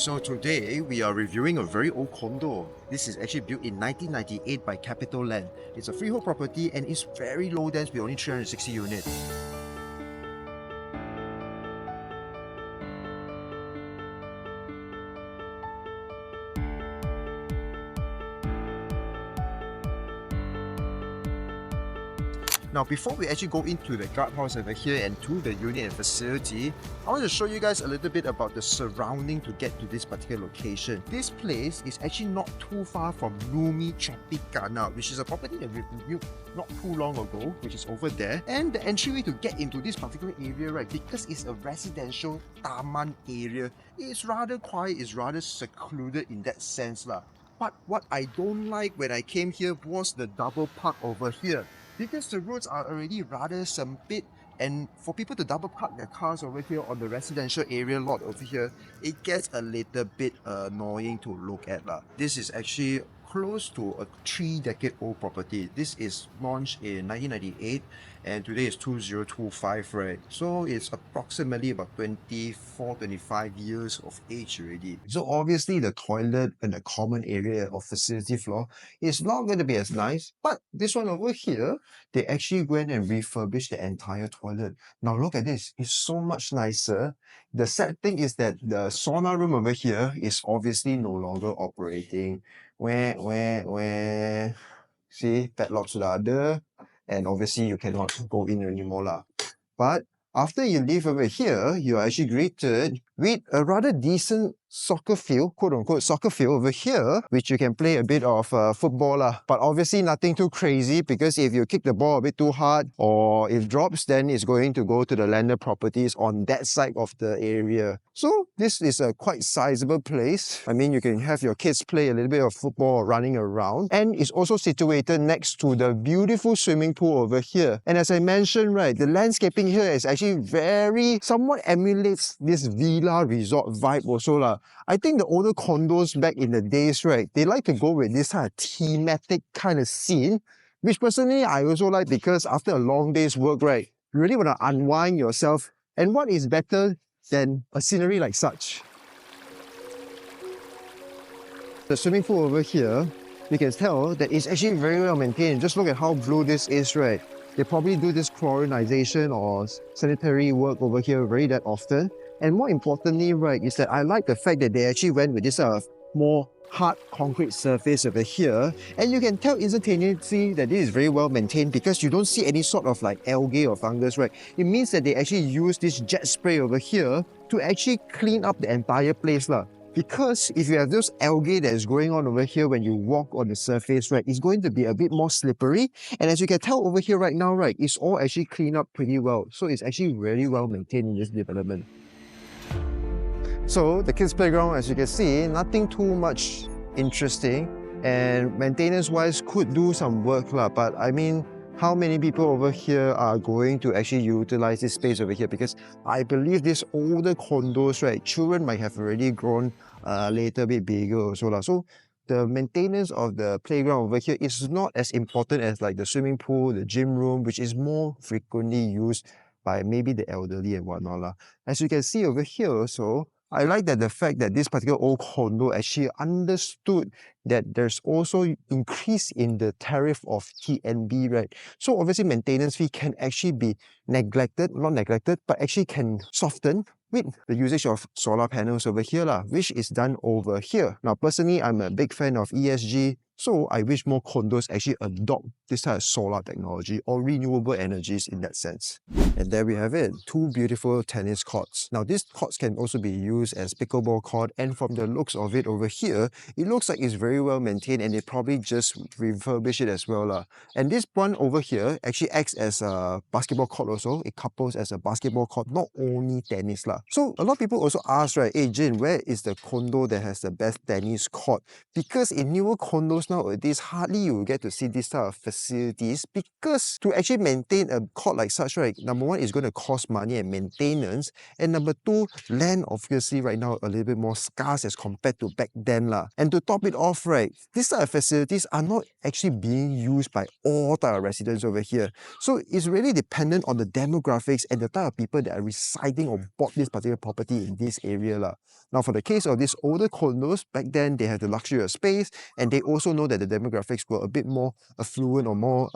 So today we are reviewing a very old condo. This is actually built in 1998 by Capital Land. It's a freehold property and it's very low dense with only 360 units. Now, before we actually go into the guardhouse over here and to the unit and facility, I want to show you guys a little bit about the surrounding to get to this particular location. This place is actually not too far from Lumi Tropicana, which is a property that we built not too long ago, which is over there. And the entryway to get into this particular area, right, because it's a residential Taman area, it's rather quiet, it's rather secluded in that sense lah. But what I don't like when I came here was the double park over here. Because the roads are already rather sumpit, and for people to double park their cars over here on the residential area lot over here, it gets a little bit annoying to look at lah. This is actually close to a 3-decade-old property. This is launched in 1998 and today is 2025, right? So it's approximately about 24-25 years of age already. So obviously the toilet and the common area of facility floor is not going to be as nice, but this one over here, they actually went and refurbished the entire toilet. Now look at this, it's so much nicer. The sad thing is that the sauna room over here is obviously no longer operating. Where see, padlocks sudah ada, and obviously you cannot go in anymore lah. But after you leave over here, you are actually greeted with a rather decent soccer field, quote-unquote soccer field over here, which you can play a bit of football lah. But obviously nothing too crazy, because if you kick the ball a bit too hard or if drops, then it's going to go to the landed properties on that side of the area. So this is a quite sizable place. I mean, you can have your kids play a little bit of football running around, and it's also situated next to the beautiful swimming pool over here. And as I mentioned, right, the landscaping here is actually somewhat emulates this villa resort vibe also lah. I think the older condos back in the days, right, they like to go with this kind of thematic kind of scene, which personally I also like, because after a long day's work, right, you really want to unwind yourself. And what is better than a scenery like such? The swimming pool over here, you can tell that it's actually very well maintained. Just look at how blue this is, right? They probably do this chlorinization or sanitary work over here very that often. And more importantly, right, is that I like the fact that they actually went with this more hard concrete surface over here. And you can tell instantaneously that this is very well maintained, because you don't see any sort of like algae or fungus, right? It means that they actually use this jet spray over here to actually clean up the entire place lah. Because if you have those algae that is going on over here when you walk on the surface, right, it's going to be a bit more slippery. And as you can tell over here right now, right, it's all actually cleaned up pretty well. So it's actually really well maintained in this development. So the kids' playground, as you can see, nothing too much interesting, and maintenance-wise could do some work lah. But I mean, how many people over here are going to actually utilize this space over here? Because I believe these older condos, right, children might have already grown later, a bit bigger also lah. So the maintenance of the playground over here is not as important as like the swimming pool, the gym room, which is more frequently used by maybe the elderly and whatnot lah. As you can see over here also, I like that the fact that this particular old condo actually understood that there's also increase in the tariff of TNB, right? So obviously maintenance fee can actually be neglected, not neglected, but actually can soften with the usage of solar panels over here lah, which is done over here. Now personally, I'm a big fan of ESG, so I wish more condos actually adopt this type of solar technology or renewable energies in that sense. And there we have it, 2 beautiful tennis courts. Now these courts can also be used as pickleball court, and from the looks of it over here, it looks like it's very well maintained, and they probably just refurbish it as well lah. And this one over here actually acts as a basketball court also. It couples as a basketball court, not only tennis lah. So a lot of people also ask, right, hey Jin, where is the condo that has the best tennis court? Because in newer condos condos nowadays, hardly you will get to see this type of facilities, because to actually maintain a court like such, right, number one, is going to cost money and maintenance, and number two, land obviously right now a little bit more scarce as compared to back then lah. And to top it off, right, these type of facilities are not actually being used by all type of residents over here. So it's really dependent on the demographics and the type of people that are residing or bought this particular property in this area lah. Now, for the case of these older condos, back then they had the luxury of space, and they also know that the demographics were a bit more affluent or more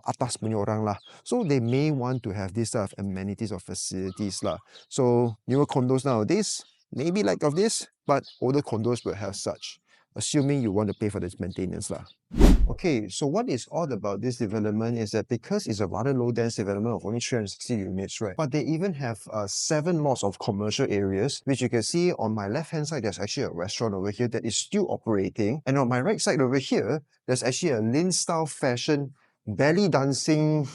atas punya orang lah. So they may want to have this type of amenities or facilities lah. So newer condos nowadays, maybe lack of this, but older condos will have such, assuming you want to pay for this maintenance lah. Okay, so what is odd about this development is that because it's a rather low dense development of only 360 units, right? But they even have 7 lots of commercial areas, which you can see on my left hand side, there's actually a restaurant over here that is still operating. And on my right side over here, there's actually a Lin style fashion belly dancing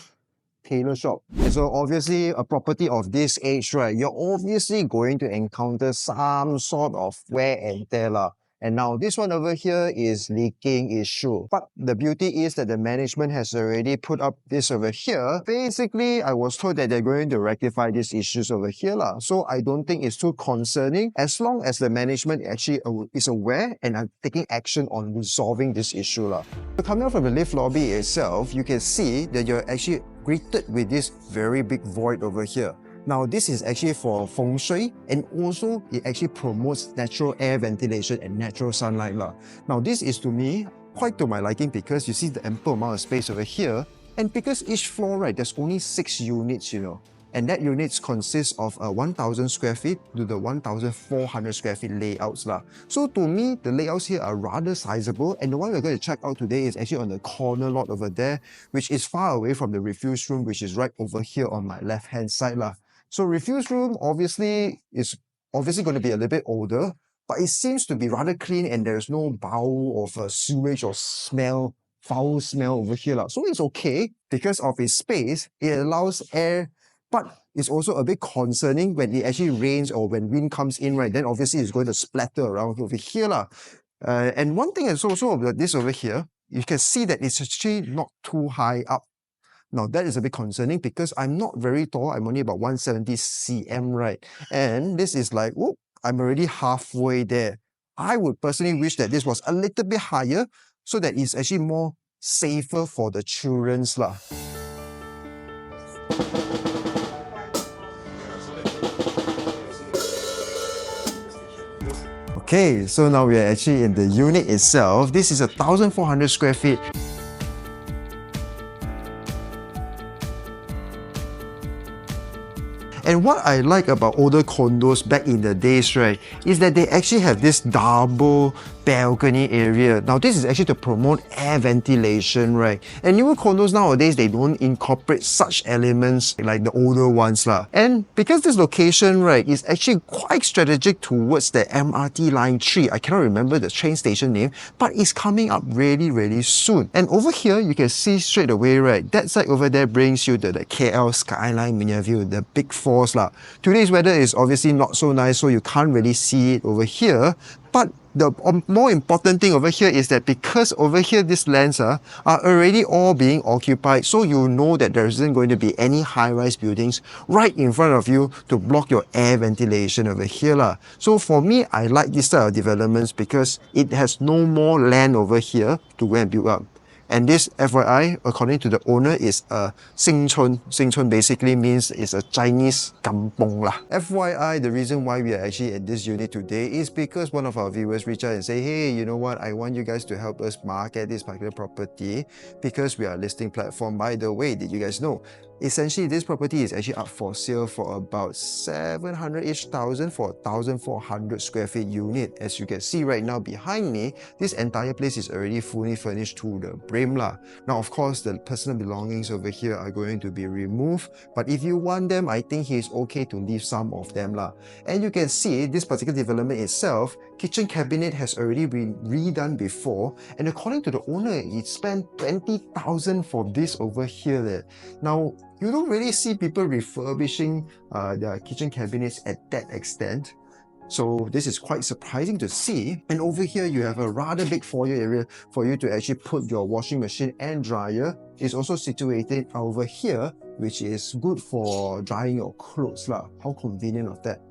tailor shop. And so obviously a property of this age, right, you're obviously going to encounter some sort of wear and tear lah. And now this one over here is leaking issue. But the beauty is that the management has already put up this over here. Basically, I was told that they're going to rectify these issues over here lah. So I don't think it's too concerning, as long as the management actually is aware and are taking action on resolving this issue lah. So coming out from the lift lobby itself, you can see that you're actually greeted with this very big void over here. Now, this is actually for Feng Shui, and also it actually promotes natural air ventilation and natural sunlight lah. Now, this is to me quite to my liking, because you see the ample amount of space over here, and because each floor, right, there's only 6 units, you know, and that units consists of 1,000 square feet to the 1,400 square feet layouts lah. So to me, the layouts here are rather sizable, and the one we're going to check out today is actually on the corner lot over there, which is far away from the refuse room, which is right over here on my left hand side lah. So refuse room obviously is going to be a little bit older, but it seems to be rather clean, and there's no bowl of sewage or smell, foul smell over here lah. So it's okay because of its space, it allows air, but it's also a bit concerning when it actually rains or when wind comes in, right? Then obviously it's going to splatter around over here lah. And one thing is also about this over here, you can see that it's actually not too high up. Now that is a bit concerning because I'm not very tall, I'm only about 170 cm, right? And this is like, whoop, I'm already halfway there. I would personally wish that this was a little bit higher so that it's actually more safer for the children's lah. Okay, so now we are actually in the unit itself. This is 1,400 square feet. And what I like about older condos back in the days, right, is that they actually have this double balcony area. Now this is actually to promote air ventilation, right? And newer condos nowadays, they don't incorporate such elements like the older ones lah. And because this location, right, is actually quite strategic towards the MRT line 3. I cannot remember the train station name, but it's coming up really, really soon. And over here, you can see straight away, right, that side over there brings you to the KL skyline mini view, the big falls lah. Today's weather is obviously not so nice, so you can't really see it over here. But the more important thing over here is that because over here these lands are already all being occupied, so you know that there isn't going to be any high-rise buildings right in front of you to block your air ventilation over here lah. So for me, I like this type of developments because it has no more land over here to go and build up. And this, FYI, according to the owner, is a Xingchun. Xingchun basically means it's a Chinese kampong lah. FYI, the reason why we are actually at this unit today is because one of our viewers reached out and say, hey, you know what, I want you guys to help us market this particular property because we are a listing platform. By the way, did you guys know? Essentially, this property is actually up for sale for about 700-ish thousand for a 1,400 square feet unit. As you can see right now behind me, this entire place is already fully furnished to the brim lah. Now, of course, the personal belongings over here are going to be removed, but if you want them, I think it's okay to leave some of them lah. And you can see this particular development itself, kitchen cabinet has already been redone before, and according to the owner, he spent 20,000 for this over here. Now, you don't really see people refurbishing their kitchen cabinets at that extent. So this is quite surprising to see. And over here, you have a rather big foyer area for you to actually put your washing machine and dryer. It's also situated over here, which is good for drying your clothes lah. How convenient of that.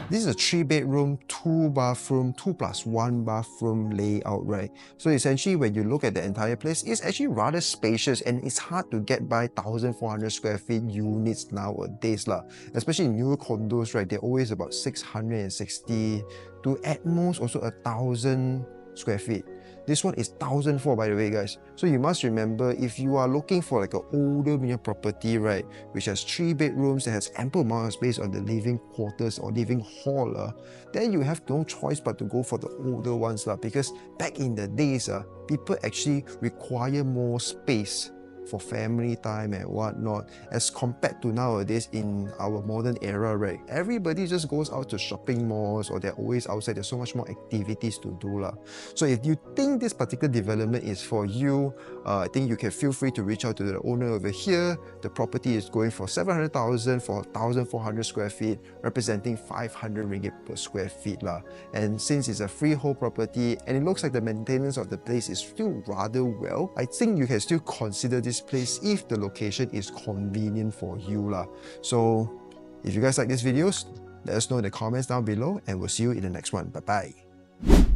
This is a 3-bedroom, 2-bathroom, 2+1 bathroom layout, right? So essentially, when you look at the entire place, it's actually rather spacious and it's hard to get by 1,400 square feet units nowadays lah. Especially newer condos, right? They're always about 660 to at most also 1,000 square feet. This one is 1,004 by the way, guys. So you must remember, if you are looking for like an older medium property, right, which has 3 bedrooms, that has ample amount of space on the living quarters or living hall, then you have no choice but to go for the older ones because back in the days, people actually require more space for family time and whatnot, as compared to nowadays in our modern era, right? Everybody just goes out to shopping malls or they're always outside. There's so much more activities to do lah. So if you think this particular development is for you, I think you can feel free to reach out to the owner over here. The property is going for 700,000 for 1,400 square feet, representing 500 ringgit per square feet lah. And since it's a freehold property and it looks like the maintenance of the place is still rather well, I think you can still consider this place if the location is convenient for you lah. So if you guys like these videos, let us know in the comments down below and we'll see you in the next one. Bye bye.